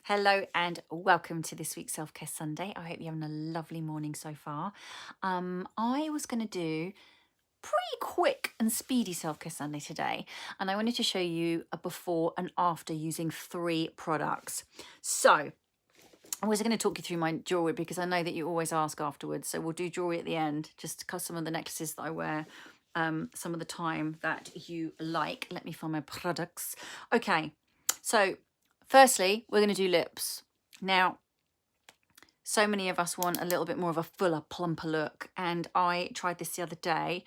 Hello and welcome to this week's Self-Care Sunday. I hope you're having a lovely morning so far. I was going to do pretty quick and speedy Self-Care Sunday today, and I wanted to show you a before and after using 3 products. So I was going to talk you through my jewellery because I know that you always ask afterwards, so we'll do jewellery at the end, just because some of the necklaces that I wear some of the time that you like. Let me find my products. Okay, so firstly, we're going to do lips. Now, so many of us want a little bit more of a fuller, plumper look, and I tried this the other day.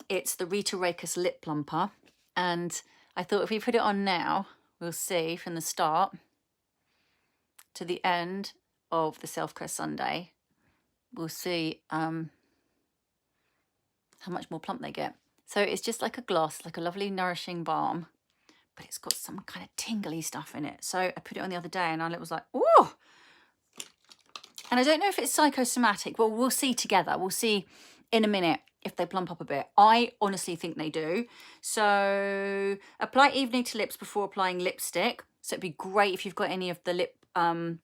It's the Rita Rakers Lip Plumper, and I thought if we put it on now, we'll see from the start to the end of the Self-Care Sunday, we'll see how much more plump they get. So it's just like a gloss, like a lovely nourishing balm, but it's got some kind of tingly stuff in it. So I put it on the other day and I was like, oh! And I don't know if it's psychosomatic. Well, we'll see together. We'll see in a minute if they plump up a bit. I honestly think they do. So apply evenly to lips before applying lipstick. So it'd be great if you've got any of the lip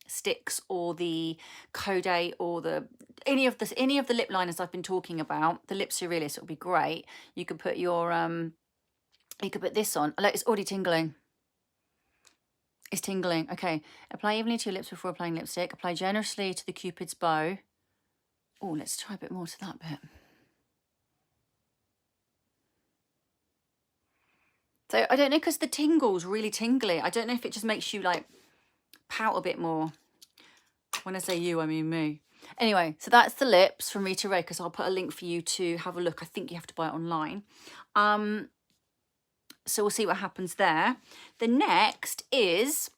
sticks or the Code or any of the lip liners I've been talking about. The Lip Surrealist, it would be great. You could put your you could put this on. Look, it's already tingling. It's tingling. Okay. Apply evenly to your lips before applying lipstick. Apply generously to the Cupid's bow. Oh, let's try a bit more to that bit. So I don't know, because the tingle's really tingly. I don't know if it just makes you like pout a bit more. When I say you, I mean me. Anyway, so that's the lips from Rita Rakers. I'll put a link for you to have a look. I think you have to buy it online. So we'll see what happens there. The next is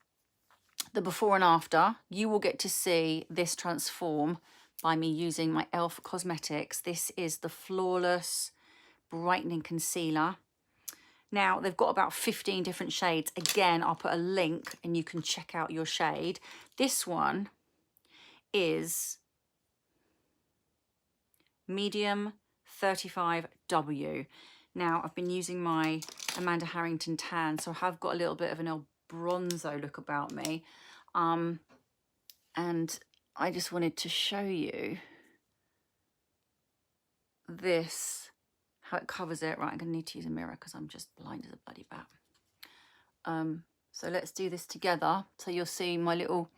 the before and after. You will get to see this transform by me using my e.l.f. Cosmetics. This is the Flawless Brightening Concealer. Now, they've got about 15 different shades. Again, I'll put a link and you can check out your shade. This one is medium 35W. Now, I've been using my Amanda Harrington tan, so I have got a little bit of an El Bronzo look about me. And I just wanted to show you this, how it covers it. Right, I'm going to need to use a mirror because I'm just blind as a bloody bat. So let's do this together. So you'll see my little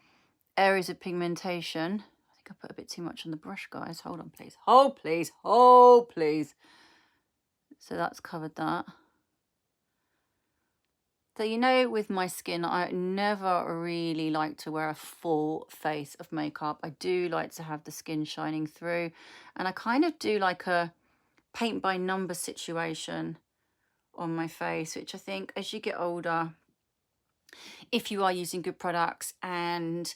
areas of pigmentation. I think I put a bit too much on the brush, guys. Hold on, please. Hold, please. Hold, please. So that's covered that. So, you know, with my skin, I never really like to wear a full face of makeup. I do like to have the skin shining through. And I kind of do like a paint by number situation on my face, which I think as you get older, if you are using good products and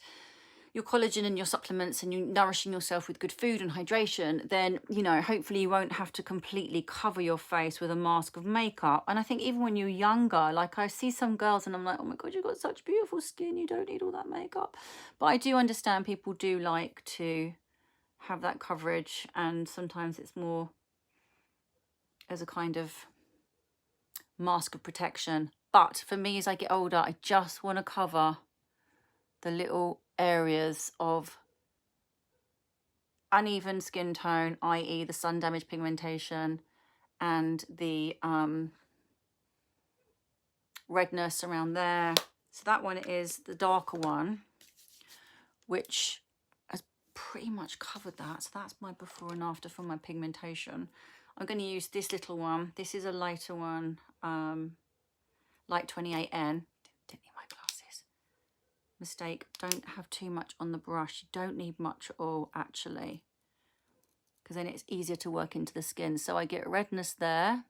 your collagen and your supplements and you're nourishing yourself with good food and hydration, then, you know, hopefully you won't have to completely cover your face with a mask of makeup. And I think even when you're younger, like I see some girls and I'm like, oh my God, you've got such beautiful skin. You don't need all that makeup. But I do understand people do like to have that coverage, and sometimes it's more as a kind of mask of protection. But for me, as I get older, I just want to cover the little areas of uneven skin tone, i.e. the sun damaged pigmentation and the redness around there. So that one is the darker one, which has pretty much covered that. So that's my before and after for my pigmentation. I'm going to use this little one. This is a lighter one, light 28N. Mistake, don't have too much on the brush. You don't need much at all, actually, because then it's easier to work into the skin. So I get redness there.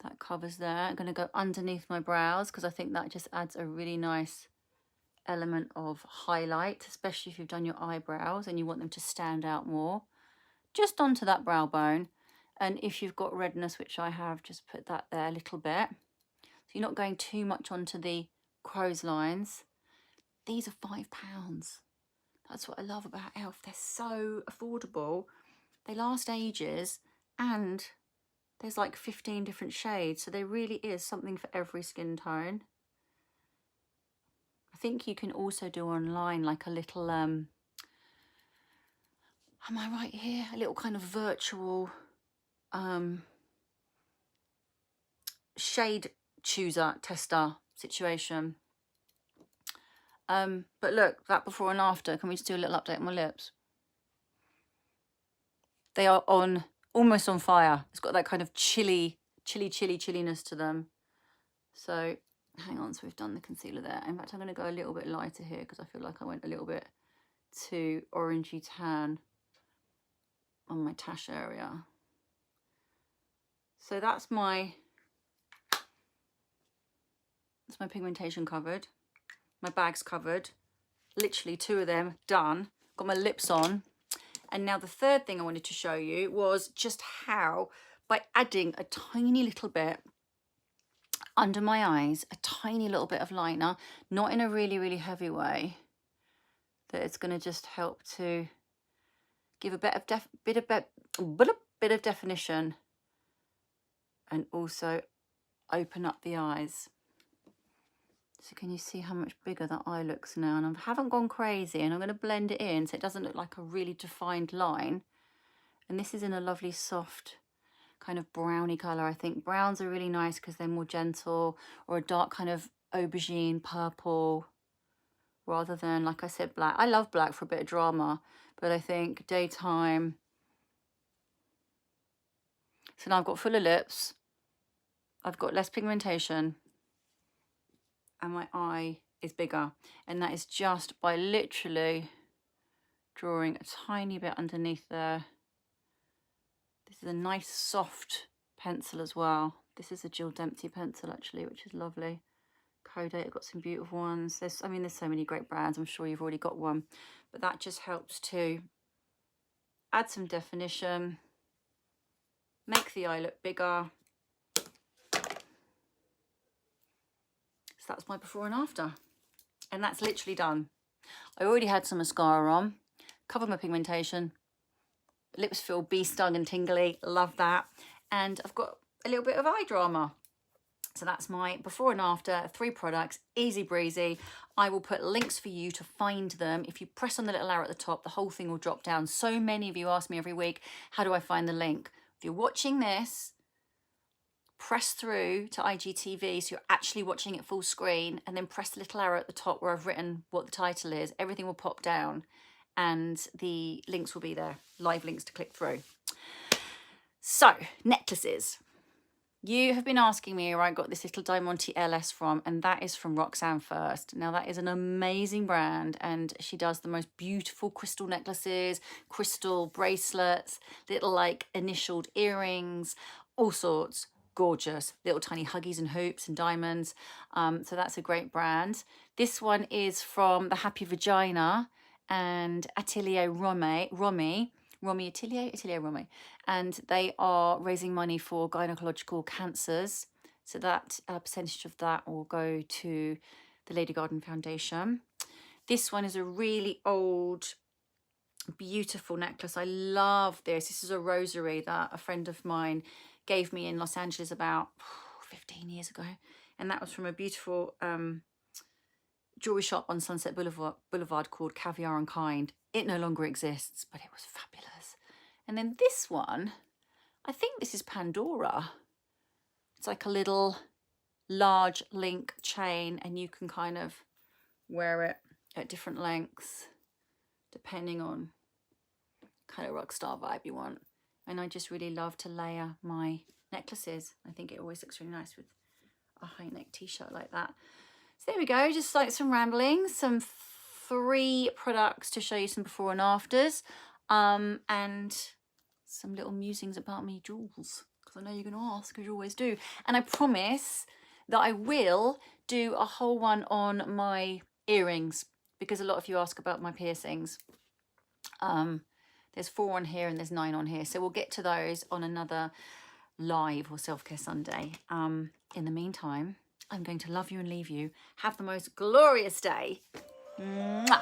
That covers there. I'm going to go underneath my brows because I think that just adds a really nice element of highlight, especially if you've done your eyebrows and you want them to stand out more. Just onto that brow bone. And if you've got redness, which I have, just put that there a little bit. So you're not going too much onto the crow's lines. These are £5. That's what I love about e.l.f. They're so affordable. They last ages, and there's like 15 different shades. So there really is something for every skin tone. I think you can also do online like a little, am I right here? A little kind of virtual shade chooser tester situation. But look, that before and after. Can we just do a little update on my lips? They are on, almost on fire. It's got that kind of chilliness to them. So hang on, so we've done the concealer there. In fact, I'm going to go a little bit lighter here because I feel like I went a little bit too orangey tan on my tash area. So that's my pigmentation covered. My bag's covered. Literally 2 of them done. Got my lips on. And now the third thing I wanted to show you was just how, by adding a tiny little bit under my eyes, a tiny little bit of liner, not in a really, really heavy way, that it's going to just help to give a bit of definition and also open up the eyes. So can you see how much bigger that eye looks now? And I haven't gone crazy, and I'm going to blend it in so it doesn't look like a really defined line. And this is in a lovely soft kind of browny colour. I think browns are really nice because they're more gentle, or a dark kind of aubergine purple, rather than, like I said, black. I love black for a bit of drama, but I think daytime. So now I've got fuller lips, I've got less pigmentation, and my eye is bigger. And that is just by literally drawing a tiny bit underneath there. This is a nice soft pencil as well. This is a Jill Dempsey pencil actually, which is lovely. Kodak, I've got some beautiful ones. There's so many great brands. I'm sure you've already got one, but that just helps to add some definition, make the eye look bigger. So that's my before and after. And that's literally done. I already had some mascara on, covered my pigmentation, lips feel bee stung and tingly, love that. And I've got a little bit of eye drama. So that's my before and after, 3 products, easy breezy. I will put links for you to find them. If you press on the little arrow at the top, the whole thing will drop down. So many of you ask me every week, how do I find the link? If you're watching this, press through to IGTV so you're actually watching it full screen, and then press the little arrow at the top where I've written what the title is. Everything will pop down and the links will be there, live links to click through. So, necklaces. You have been asking me where I got this little Diamante LS from, and that is from Roxanne First. Now that is an amazing brand, and she does the most beautiful crystal necklaces, crystal bracelets, little like initialed earrings, all sorts. Gorgeous little tiny huggies and hoops and diamonds. So that's a great brand. This one is from the Happy Vagina and Atelier Romy, and they are raising money for gynecological cancers. So that percentage of that will go to the Lady Garden Foundation. This one is a really old, beautiful necklace. I love this. This is a rosary that a friend of mine gave me in Los Angeles about 15 years ago, and that was from a beautiful jewelry shop on Sunset Boulevard called Caviar and Kind. It no longer exists, but it was fabulous. And then this one, I think this is Pandora. It's like a little large link chain, and you can kind of wear it at different lengths depending on kind of rock star vibe you want. And I just really love to layer my necklaces. I think it always looks really nice with a high neck t-shirt like that. So there we go, just like some ramblings, some 3 products to show you some before and afters, and some little musings about me jewels, because I know you're going to ask, because you always do. And I promise that I will do a whole one on my earrings, because a lot of you ask about my piercings. There's 4 on here and there's 9 on here. So we'll get to those on another live or self-care Sunday. In the meantime, I'm going to love you and leave you. Have the most glorious day. Mwah.